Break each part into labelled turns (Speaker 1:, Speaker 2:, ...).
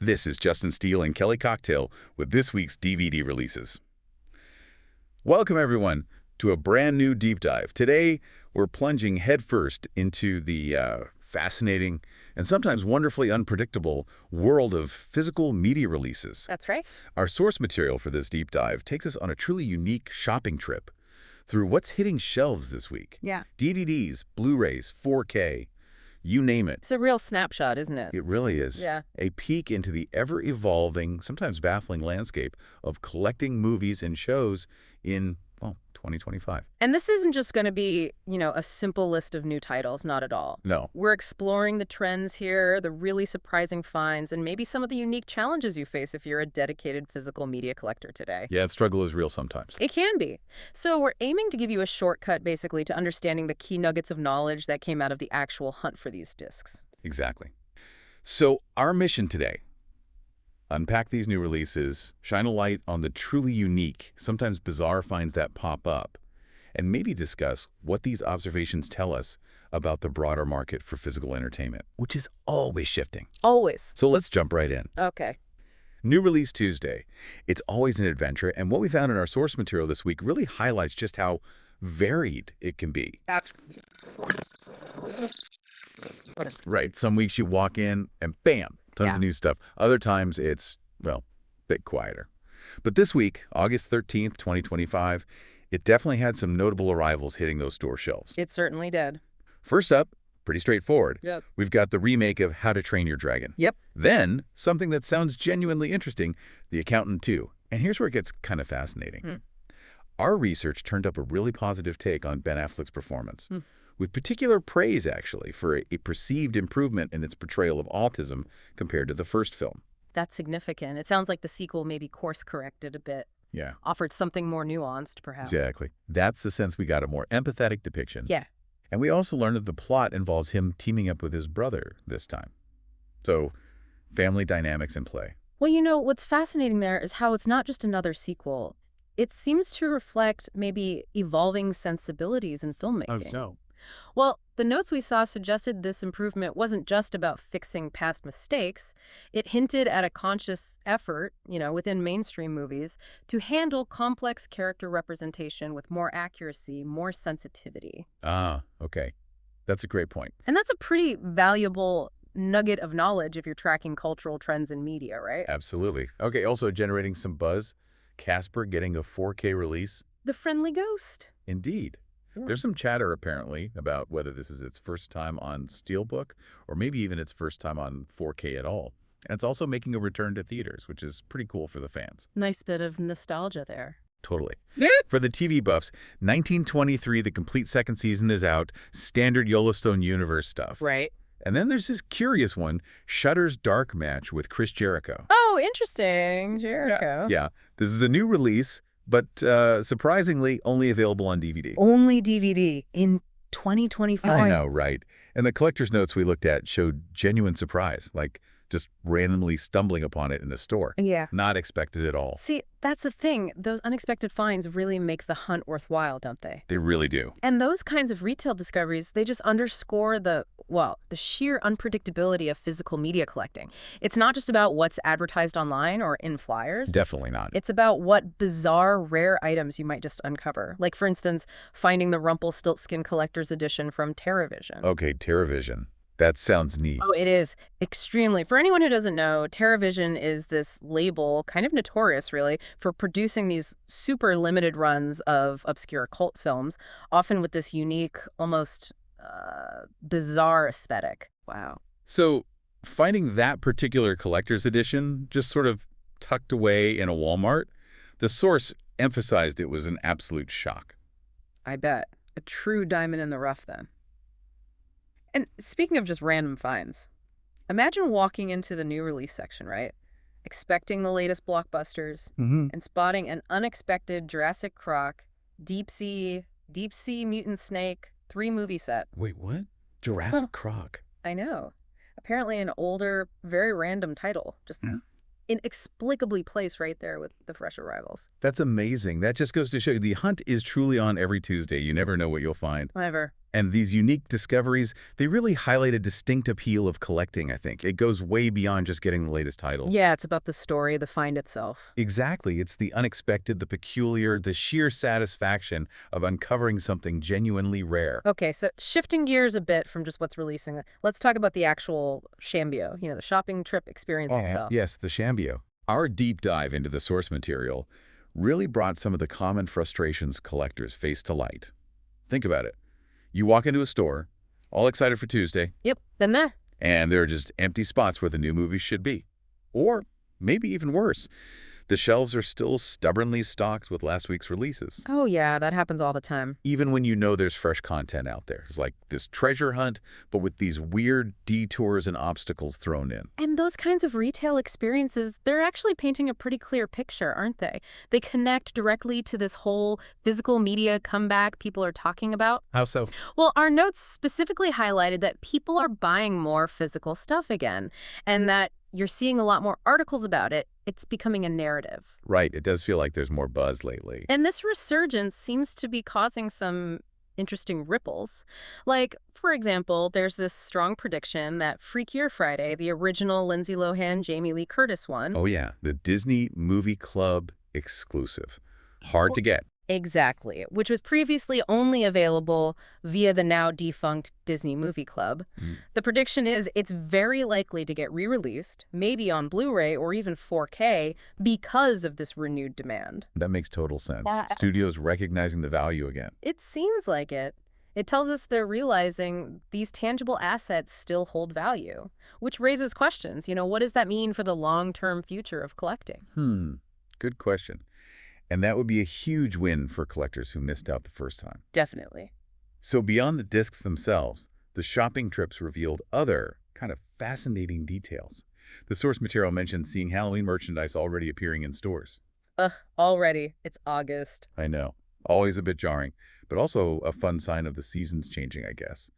Speaker 1: This is Justin Steele and Kelly Cocktail with this week's DVD releases. Welcome, everyone, to a brand new deep dive. Today, we're plunging headfirst into the fascinating and sometimes wonderfully unpredictable world of physical media releases.
Speaker 2: That's right.
Speaker 1: Our source material for this deep dive takes us on a truly unique shopping trip through what's hitting shelves this week.
Speaker 2: Yeah.
Speaker 1: DVDs, Blu-rays, 4K, you name it.
Speaker 2: It's a real snapshot, isn't it?
Speaker 1: It really is.
Speaker 2: Yeah.
Speaker 1: A peek into the ever-evolving, sometimes baffling landscape of collecting movies and shows in, well, 2025.
Speaker 2: And this isn't just going to be, a simple list of new titles, not at all.
Speaker 1: No.
Speaker 2: We're exploring the trends here, the really surprising finds, and maybe some of the unique challenges you face if you're a dedicated physical media collector today.
Speaker 1: Yeah, the struggle is real sometimes.
Speaker 2: It can be. So we're aiming to give you a shortcut, basically, to understanding the key nuggets of knowledge that came out of the actual hunt for these discs.
Speaker 1: Exactly. So our mission today: unpack these new releases, shine a light on the truly unique, sometimes bizarre finds that pop up, and maybe discuss what these observations tell us about the broader market for physical entertainment, which is always shifting.
Speaker 2: Always.
Speaker 1: So let's jump right in.
Speaker 2: Okay.
Speaker 1: New Release Tuesday. It's always an adventure, and what we found in our source material this week really highlights just how varied it can be. Right. Some weeks you walk in and bam, tons of new stuff. Other times it's, well, a bit quieter. But this week, August 13th, 2025, it definitely had some notable arrivals hitting those store shelves.
Speaker 2: It certainly did.
Speaker 1: First up, pretty straightforward.
Speaker 2: Yep.
Speaker 1: We've got the remake of How to Train Your Dragon.
Speaker 2: Yep.
Speaker 1: Then, something that sounds genuinely interesting, The Accountant 2. And here's where it gets kind of fascinating. Our research turned up a really positive take on Ben Affleck's performance, with particular praise, actually, for a perceived improvement in its portrayal of autism compared to the first film.
Speaker 2: That's significant. It sounds like the sequel maybe course-corrected a bit.
Speaker 1: Yeah.
Speaker 2: Offered something more nuanced, perhaps.
Speaker 1: Exactly. That's the sense we got, a more empathetic depiction.
Speaker 2: Yeah.
Speaker 1: And we also learned that the plot involves him teaming up with his brother this time. So, family dynamics in play.
Speaker 2: Well, what's fascinating there is how it's not just another sequel. It seems to reflect maybe evolving sensibilities in filmmaking.
Speaker 1: Oh, so?
Speaker 2: Well, the notes we saw suggested this improvement wasn't just about fixing past mistakes. It hinted at a conscious effort, within mainstream movies, to handle complex character representation with more accuracy, more sensitivity.
Speaker 1: Ah, okay. That's a great point.
Speaker 2: And that's a pretty valuable nugget of knowledge if you're tracking cultural trends in media, right?
Speaker 1: Absolutely. Okay, also generating some buzz. Casper getting a 4K release.
Speaker 2: The Friendly Ghost.
Speaker 1: Indeed. There's some chatter, apparently, about whether this is its first time on Steelbook or maybe even its first time on 4K at all. And it's also making a return to theaters, which is pretty cool for the fans.
Speaker 2: Nice bit of nostalgia there.
Speaker 1: Totally. For the TV buffs, 1923, the complete second season is out. Standard Yellowstone universe stuff.
Speaker 2: Right.
Speaker 1: And then there's this curious one, Shudder's Dark Match with Chris Jericho.
Speaker 2: Oh, interesting. Jericho.
Speaker 1: Yeah. This is a new release, but surprisingly only available on DVD.
Speaker 2: Only DVD in 2025.
Speaker 1: I know, right? And the collector's notes we looked at showed genuine surprise, like just randomly stumbling upon it in a store.
Speaker 2: Yeah.
Speaker 1: Not expected at all.
Speaker 2: See, that's the thing. Those unexpected finds really make the hunt worthwhile, don't they?
Speaker 1: They really do.
Speaker 2: And those kinds of retail discoveries, they just underscore the sheer unpredictability of physical media collecting. It's not just about what's advertised online or in flyers.
Speaker 1: Definitely not.
Speaker 2: It's about what bizarre, rare items you might just uncover. Like, for instance, finding the Rumpelstiltskin Collector's Edition from TerraVision.
Speaker 1: Okay, TerraVision. That sounds neat.
Speaker 2: Oh, it is. Extremely. For anyone who doesn't know, TerraVision is this label, kind of notorious, really, for producing these super limited runs of obscure cult films, often with this unique, almost bizarre aesthetic. Wow.
Speaker 1: So finding that particular collector's edition just sort of tucked away in a Walmart, the source emphasized it was an absolute shock.
Speaker 2: I bet. A true diamond in the rough, then. And speaking of just random finds, imagine walking into the new release section, right? Expecting the latest blockbusters and spotting an unexpected Jurassic Croc, Deep Sea Mutant Snake, 3-movie set.
Speaker 1: Wait, what? Jurassic Croc?
Speaker 2: I know. Apparently an older, very random title, just inexplicably placed right there with the fresh arrivals.
Speaker 1: That's amazing. That just goes to show you the hunt is truly on every Tuesday. You never know what you'll find.
Speaker 2: Whatever.
Speaker 1: And these unique discoveries, they really highlight a distinct appeal of collecting, I think. It goes way beyond just getting the latest titles.
Speaker 2: Yeah, it's about the story, the find itself.
Speaker 1: Exactly. It's the unexpected, the peculiar, the sheer satisfaction of uncovering something genuinely rare.
Speaker 2: Okay, so shifting gears a bit from just what's releasing, let's talk about the actual Shambio, the shopping trip experience itself.
Speaker 1: Yes, the Shambio. Our deep dive into the source material really brought some of the common frustrations collectors face to light. Think about it. You walk into a store, all excited for Tuesday,
Speaker 2: Yep, been there.
Speaker 1: and there are just empty spots where the new movies should be. Or maybe even worse, the shelves are still stubbornly stocked with last week's releases.
Speaker 2: Oh yeah, that happens all the time.
Speaker 1: Even when you know there's fresh content out there. It's like this treasure hunt, but with these weird detours and obstacles thrown in.
Speaker 2: And those kinds of retail experiences, they're actually painting a pretty clear picture, aren't they? They connect directly to this whole physical media comeback people are talking about.
Speaker 1: How so?
Speaker 2: Well, our notes specifically highlighted that people are buying more physical stuff again, and that you're seeing a lot more articles about it. It's becoming a narrative.
Speaker 1: Right, it does feel like there's more buzz lately.
Speaker 2: And this resurgence seems to be causing some interesting ripples. Like, for example, there's this strong prediction that Freakier Friday, the original Lindsay Lohan, Jamie Lee Curtis one.
Speaker 1: Oh yeah, the Disney Movie Club exclusive. Hard to get.
Speaker 2: Exactly, which was previously only available via the now defunct Disney Movie Club. The prediction is it's very likely to get re-released, maybe on Blu-ray or even 4K, because of this renewed demand.
Speaker 1: That makes total sense.
Speaker 2: Yeah.
Speaker 1: Studios recognizing the value again.
Speaker 2: It seems like it. It tells us they're realizing these tangible assets still hold value, which raises questions. What does that mean for the long-term future of collecting?
Speaker 1: Good question. And that would be a huge win for collectors who missed out the first time.
Speaker 2: Definitely.
Speaker 1: So beyond the discs themselves, the shopping trips revealed other kind of fascinating details. The source material mentioned seeing Halloween merchandise already appearing in stores.
Speaker 2: Already. It's August.
Speaker 1: I know. Always a bit jarring, but also a fun sign of the seasons changing, I guess.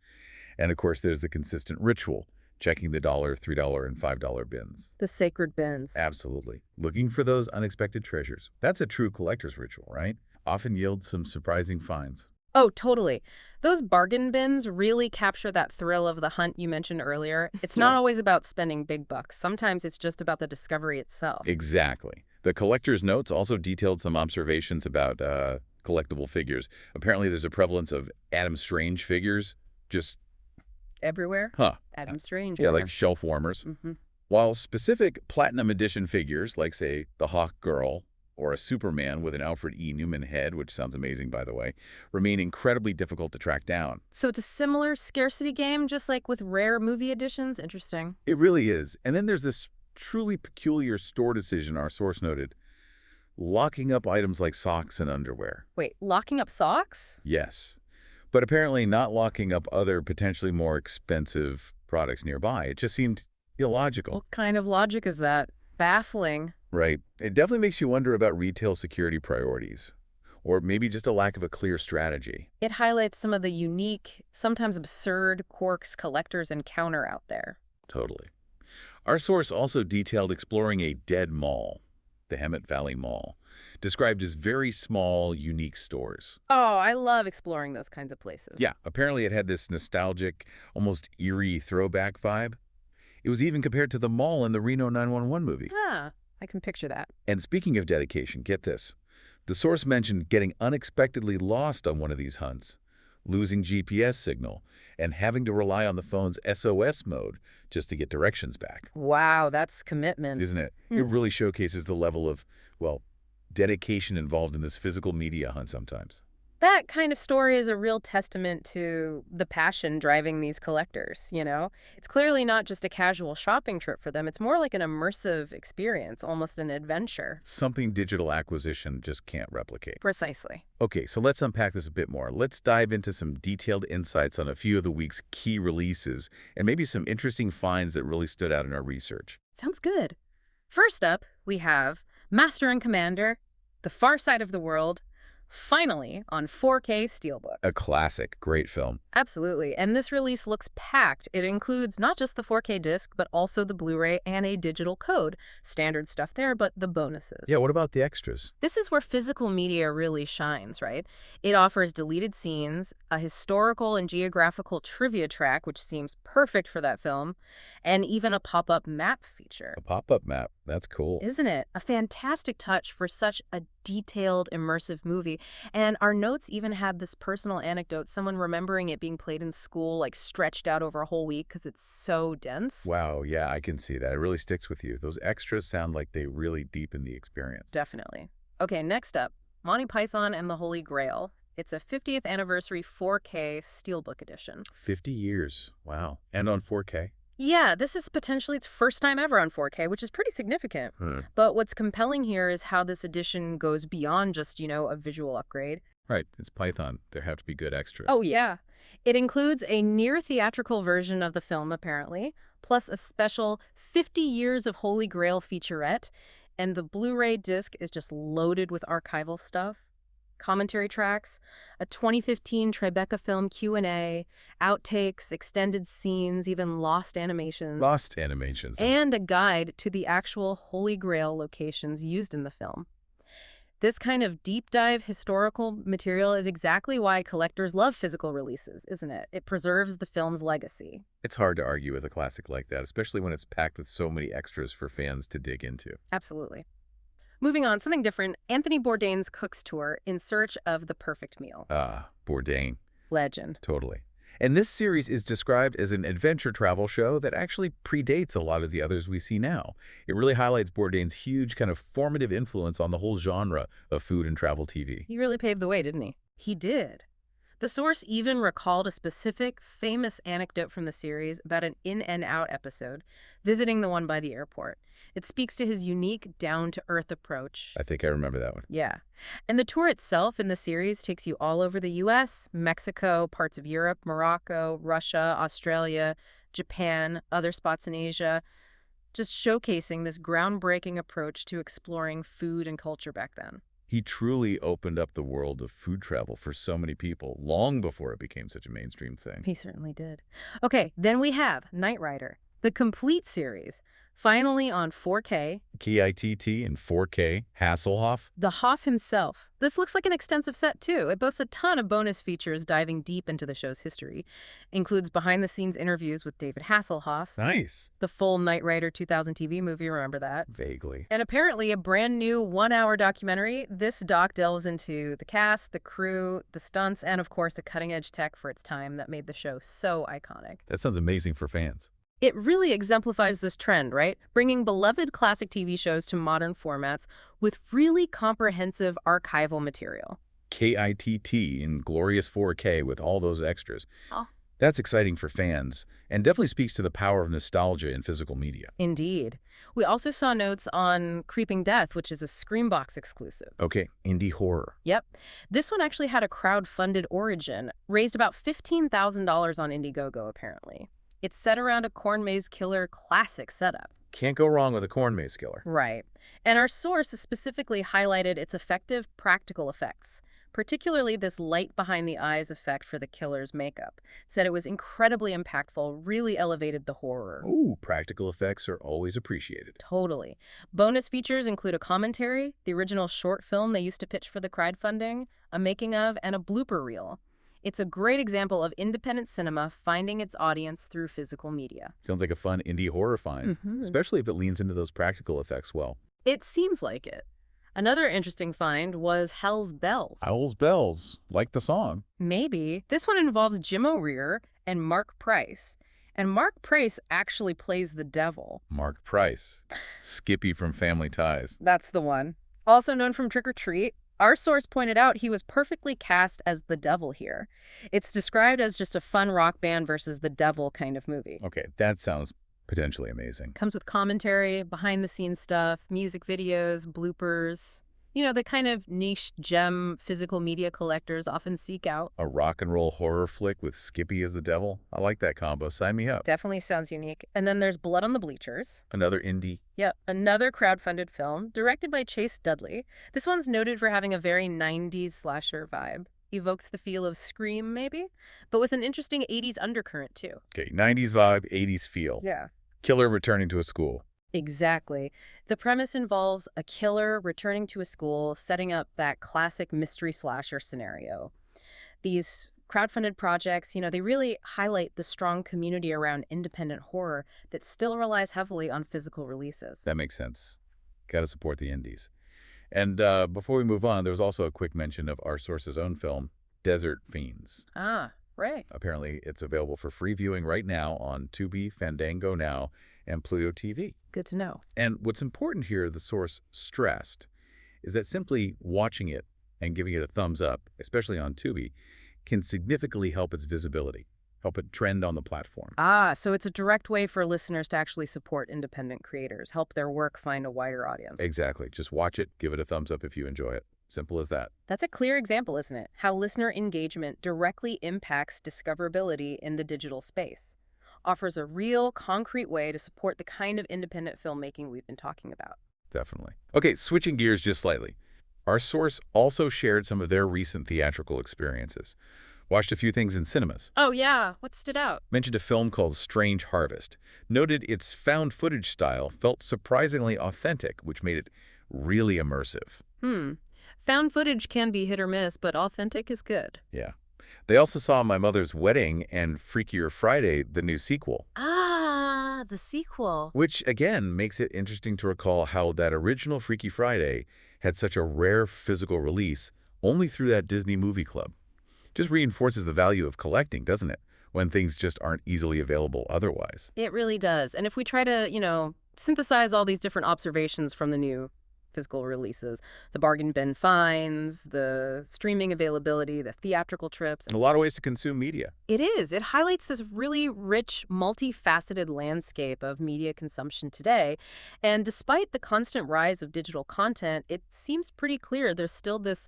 Speaker 1: And of course, there's the consistent ritual, checking the $1, $3, and $5 bins.
Speaker 2: The sacred bins.
Speaker 1: Absolutely. Looking for those unexpected treasures. That's a true collector's ritual, right? Often yields some surprising finds.
Speaker 2: Oh, totally. Those bargain bins really capture that thrill of the hunt you mentioned earlier. It's not always about spending big bucks. Sometimes it's just about the discovery itself.
Speaker 1: Exactly. The collector's notes also detailed some observations about collectible figures. Apparently there's a prevalence of Adam Strange figures, just
Speaker 2: Everywhere? Adam Strange.
Speaker 1: yeah, like shelf warmers. While specific Platinum Edition figures, like, say, the Hawk Girl or a Superman with an Alfred E. Newman head, which sounds amazing, by the way, remain incredibly difficult to track down.
Speaker 2: So it's a similar scarcity game, just like with rare movie editions? Interesting.
Speaker 1: It really is. And then there's this truly peculiar store decision our source noted, locking up items like socks and underwear.
Speaker 2: Wait, locking up socks?
Speaker 1: Yes. But apparently not locking up other potentially more expensive products nearby. It just seemed illogical.
Speaker 2: What kind of logic is that? Baffling.
Speaker 1: Right. It definitely makes you wonder about retail security priorities, or maybe just a lack of a clear strategy.
Speaker 2: It highlights some of the unique, sometimes absurd quirks collectors encounter out there.
Speaker 1: Totally. Our source also detailed exploring a dead mall, the Hemet Valley Mall, described as very small, unique stores.
Speaker 2: Oh, I love exploring those kinds of places.
Speaker 1: Yeah, apparently it had this nostalgic, almost eerie throwback vibe. It was even compared to the mall in the Reno 911 movie.
Speaker 2: I can picture that.
Speaker 1: And speaking of dedication, get this. The source mentioned getting unexpectedly lost on one of these hunts, losing GPS signal, and having to rely on the phone's SOS mode just to get directions back.
Speaker 2: Wow, that's commitment.
Speaker 1: Isn't it? It really showcases the level of, well, dedication involved in this physical media hunt sometimes.
Speaker 2: That kind of story is a real testament to the passion driving these collectors, It's clearly not just a casual shopping trip for them. It's more like an immersive experience, almost an adventure.
Speaker 1: Something digital acquisition just can't replicate.
Speaker 2: Precisely.
Speaker 1: Okay, so let's unpack this a bit more. Let's dive into some detailed insights on a few of the week's key releases and maybe some interesting finds that really stood out in our research.
Speaker 2: Sounds good. First up, we have Master and Commander, The Far Side of the World, finally on 4K Steelbook.
Speaker 1: A classic. Great film.
Speaker 2: Absolutely. And this release looks packed. It includes not just the 4K disc, but also the Blu-ray and a digital code. Standard stuff there, but the bonuses.
Speaker 1: Yeah, what about the extras?
Speaker 2: This is where physical media really shines, right? It offers deleted scenes, a historical and geographical trivia track, which seems perfect for that film, and even a pop-up map feature.
Speaker 1: A pop-up map. That's cool.
Speaker 2: Isn't it? A fantastic touch for such a detailed, immersive movie. And our notes even had this personal anecdote, someone remembering it being played in school, like stretched out over a whole week because it's so dense.
Speaker 1: Wow, yeah, I can see that. It really sticks with you. Those extras sound like they really deepen the experience.
Speaker 2: Definitely. Okay, next up, Monty Python and the Holy Grail. It's a 50th anniversary 4K Steelbook edition.
Speaker 1: 50 years. Wow. And on 4K?
Speaker 2: Yeah, this is potentially its first time ever on 4K, which is pretty significant. But what's compelling here is how this edition goes beyond just, a visual upgrade.
Speaker 1: Right, it's Python. There have to be good extras.
Speaker 2: Oh, yeah. It includes a near-theatrical version of the film, apparently, plus a special 50 Years of Holy Grail featurette, and the Blu-ray disc is just loaded with archival stuff. Commentary tracks, a 2015 Tribeca film Q&A, outtakes, extended scenes, even lost animations.
Speaker 1: Lost animations.
Speaker 2: And a guide to the actual Holy Grail locations used in the film. This kind of deep dive historical material is exactly why collectors love physical releases, isn't it? It preserves the film's legacy.
Speaker 1: It's hard to argue with a classic like that, especially when it's packed with so many extras for fans to dig into.
Speaker 2: Absolutely. Moving on, something different, Anthony Bourdain's Cook's Tour in Search of the Perfect Meal.
Speaker 1: Ah, Bourdain.
Speaker 2: Legend.
Speaker 1: Totally. And this series is described as an adventure travel show that actually predates a lot of the others we see now. It really highlights Bourdain's huge kind of formative influence on the whole genre of food and travel TV.
Speaker 2: He really paved the way, didn't he? He did. The source even recalled a specific, famous anecdote from the series about an In and Out episode, visiting the one by the airport. It speaks to his unique, down-to-earth approach.
Speaker 1: I think I remember that one.
Speaker 2: Yeah. And the tour itself in the series takes you all over the U.S., Mexico, parts of Europe, Morocco, Russia, Australia, Japan, other spots in Asia, just showcasing this groundbreaking approach to exploring food and culture back then.
Speaker 1: He truly opened up the world of food travel for so many people long before it became such a mainstream thing.
Speaker 2: He certainly did. Okay, then we have Knight Rider, the complete series, finally on 4K.
Speaker 1: KITT in 4K, Hasselhoff.
Speaker 2: The Hoff himself. This looks like an extensive set, too. It boasts a ton of bonus features diving deep into the show's history. Includes behind-the-scenes interviews with David Hasselhoff.
Speaker 1: Nice.
Speaker 2: The full Knight Rider 2000 TV movie, remember that?
Speaker 1: Vaguely.
Speaker 2: And apparently a brand new 1-hour documentary. This doc delves into the cast, the crew, the stunts, and of course the cutting-edge tech for its time that made the show so iconic.
Speaker 1: That sounds amazing for fans.
Speaker 2: It really exemplifies this trend, right? Bringing beloved classic TV shows to modern formats with really comprehensive archival material.
Speaker 1: KITT in glorious 4K with all those extras.
Speaker 2: Oh.
Speaker 1: That's exciting for fans and definitely speaks to the power of nostalgia in physical media.
Speaker 2: Indeed. We also saw notes on Creeping Death, which is a Screambox exclusive.
Speaker 1: Okay, indie horror.
Speaker 2: Yep. This one actually had a crowd-funded origin, raised about $15,000 on Indiegogo, apparently. It's set around a corn maze killer classic setup.
Speaker 1: Can't go wrong with a corn maze killer.
Speaker 2: Right. And our source specifically highlighted its effective practical effects, particularly this light behind the eyes effect for the killer's makeup. Said it was incredibly impactful, really elevated the horror.
Speaker 1: Ooh, practical effects are always appreciated.
Speaker 2: Totally. Bonus features include a commentary, the original short film they used to pitch for the crowdfunding, a making of, and a blooper reel. It's a great example of independent cinema finding its audience through physical media.
Speaker 1: Sounds like a fun indie horror find, especially if it leans into those practical effects well.
Speaker 2: It seems like it. Another interesting find was Hell's Bells.
Speaker 1: Hell's Bells, like the song.
Speaker 2: Maybe. This one involves Jim O'Rear and Mark Price. And Mark Price actually plays the devil.
Speaker 1: Mark Price. Skippy from Family Ties.
Speaker 2: That's the one. Also known from Trick or Treat. Our source pointed out he was perfectly cast as the devil here. It's described as just a fun rock band versus the devil kind of movie.
Speaker 1: Okay, that sounds potentially amazing.
Speaker 2: Comes with commentary, behind-the-scenes stuff, music videos, bloopers. The kind of niche gem physical media collectors often seek out.
Speaker 1: A rock and roll horror flick with Skippy as the devil? I like that combo. Sign me up.
Speaker 2: Definitely sounds unique. And then there's Blood on the Bleachers.
Speaker 1: Another indie.
Speaker 2: Yep, another crowdfunded film directed by Chase Dudley. This one's noted for having a very 90s slasher vibe. Evokes the feel of Scream, maybe, but with an interesting 80s undercurrent, too.
Speaker 1: Okay, 90s vibe, 80s feel.
Speaker 2: Yeah.
Speaker 1: Killer returning to a school.
Speaker 2: Exactly. The premise involves a killer returning to a school, setting up that classic mystery slasher scenario. These crowdfunded projects, they really highlight the strong community around independent horror that still relies heavily on physical releases.
Speaker 1: That makes sense. Got to support the indies. And before we move on, there was also a quick mention of our source's own film, Desert Fiends.
Speaker 2: Ah, right.
Speaker 1: Apparently, it's available for free viewing right now on Tubi, Fandango Now, and Pluto TV.
Speaker 2: Good to know.
Speaker 1: And what's important here, the source stressed, is that simply watching it and giving it a thumbs up, especially on Tubi, can significantly help its visibility, help it trend on the platform.
Speaker 2: Ah, so it's a direct way for listeners to actually support independent creators, help their work find a wider audience.
Speaker 1: Exactly. Just watch it, give it a thumbs up if you enjoy it. Simple as that.
Speaker 2: That's a clear example, isn't it? How listener engagement directly impacts discoverability in the digital space. Offers a real, concrete way to support the kind of independent filmmaking we've been talking about.
Speaker 1: Definitely. Okay, switching gears just slightly. Our source also shared some of their recent theatrical experiences. Watched a few things in cinemas.
Speaker 2: Oh, yeah. What stood out?
Speaker 1: Mentioned a film called Strange Harvest. Noted its found footage style felt surprisingly authentic, which made it really immersive.
Speaker 2: Found footage can be hit or miss, but authentic is good.
Speaker 1: Yeah. They also saw My Mother's Wedding and Freakier Friday, the new sequel.
Speaker 2: Ah, the sequel.
Speaker 1: Which, again, makes it interesting to recall how that original Freaky Friday had such a rare physical release only through that Disney movie club. Just reinforces the value of collecting, doesn't it? When things just aren't easily available otherwise.
Speaker 2: It really does. And if we try to, synthesize all these different observations from the new physical releases, the bargain bin finds, the streaming availability, the theatrical trips.
Speaker 1: And a lot of ways to consume media.
Speaker 2: It is. It highlights this really rich, multifaceted landscape of media consumption today. And despite the constant rise of digital content, it seems pretty clear there's still this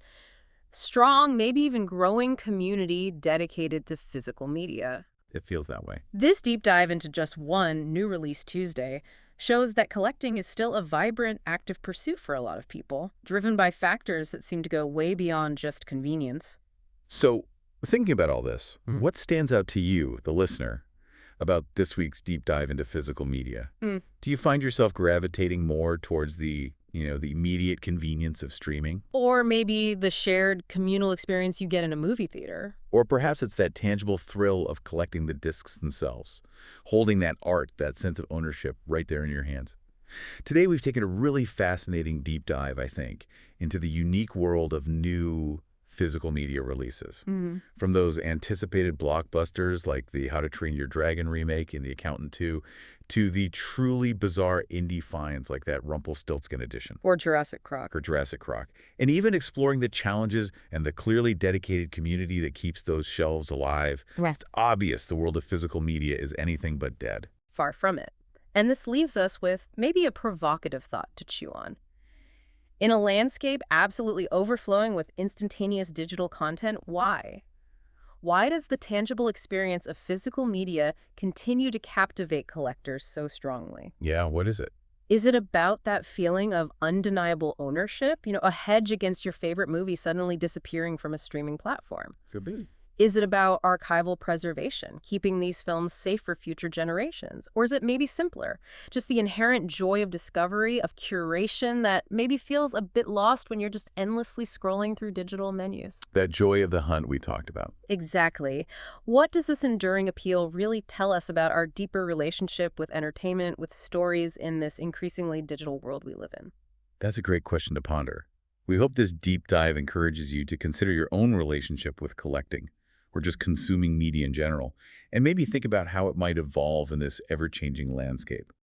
Speaker 2: strong, maybe even growing community dedicated to physical media.
Speaker 1: It feels that way.
Speaker 2: This deep dive into just one new release Tuesday shows that collecting is still a vibrant, active pursuit for a lot of people, driven by factors that seem to go way beyond just convenience.
Speaker 1: So, thinking about all this, what stands out to you, the listener, about this week's deep dive into physical media? Do you find yourself gravitating more towards the immediate convenience of streaming?
Speaker 2: Or maybe the shared communal experience you get in a movie theater.
Speaker 1: Or perhaps it's that tangible thrill of collecting the discs themselves, holding that art, that sense of ownership right there in your hands. Today we've taken a really fascinating deep dive, I think, into the unique world of new physical media releases. From those anticipated blockbusters like the How to Train Your Dragon remake and The Accountant 2, to the truly bizarre indie finds like that Rumpelstiltskin edition.
Speaker 2: Or Jurassic Croc.
Speaker 1: And even exploring the challenges and the clearly dedicated community that keeps those shelves alive.
Speaker 2: Right.
Speaker 1: It's obvious the world of physical media is anything but dead.
Speaker 2: Far from it. And this leaves us with maybe a provocative thought to chew on. In a landscape absolutely overflowing with instantaneous digital content, why? Why does the tangible experience of physical media continue to captivate collectors so strongly?
Speaker 1: Yeah, what is it?
Speaker 2: Is it about that feeling of undeniable ownership? A hedge against your favorite movie suddenly disappearing from a streaming platform?
Speaker 1: Could be.
Speaker 2: Is it about archival preservation, keeping these films safe for future generations? Or is it maybe simpler, just the inherent joy of discovery, of curation that maybe feels a bit lost when you're just endlessly scrolling through digital menus?
Speaker 1: That joy of the hunt we talked about.
Speaker 2: Exactly. What does this enduring appeal really tell us about our deeper relationship with entertainment, with stories in this increasingly digital world we live in?
Speaker 1: That's a great question to ponder. We hope this deep dive encourages you to consider your own relationship with collecting, or just consuming media in general, and maybe think about how it might evolve in this ever-changing landscape.